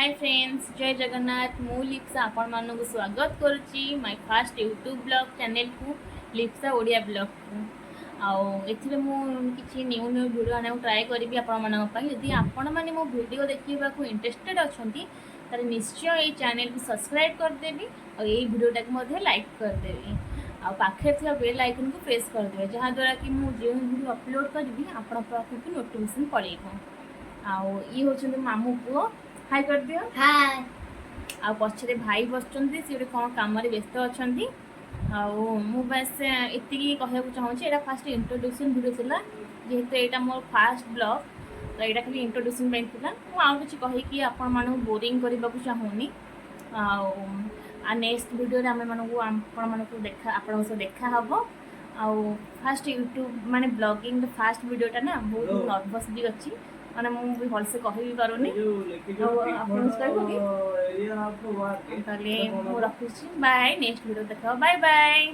Hi friends, जय जगन्नाथ। मु लिप्सा आपण मानक स्वागत करुच्ची my fast YouTube blog channel को लिप्सा ओडिया ब्लॉग को आउ एथिरे मु किछि न्यू न्यू वीडियो आने ट्राई करी आपण मानक पई। यदि आपण माने मो वीडियो देखिबा को इंटरेस्टेड अछंती तारे निश्चय ए चैनल को सब्सक्राइब कर देबी और ए वीडियो टाक मध्ये लाइक कर देबी आ पाखे थिया बेल आइकन को प्रेस कर देबे जहां द्वारा कि मु जे वीडियो अपलोड करबी आपण पाखु नोटिफिकेशन पड़ेगा। आउ ई होचंदी मामू पुओ हाय कर दियो। हाय आ पछरे भाई बसचंदी से कौन काम व्यस्त अच्छा मु बस एति कहूँ चाहूँगी एटा फास्ट इंट्रोड्यूसन वीडियो थिला जेहेतु यहाँ मोर फास्ट ब्लॉग तो यहाँ खाली इंट्रोड्यूसन थिला मुझे कहीकि आपण मानू बोरिंग करने को चाहूनी आ नेक्स्ट वीडियो आम मानक देखा आपण देखा हम आउ फास्ट यूट्यूब माने ब्लॉगिंग फास्ट वीडियोटा ना बहुत नर्वस भी अच्छी माने मुझे भलसे कह भी पारुनी रखुची। बाय नेक्स्ट वीडियो देखा बाय बाय।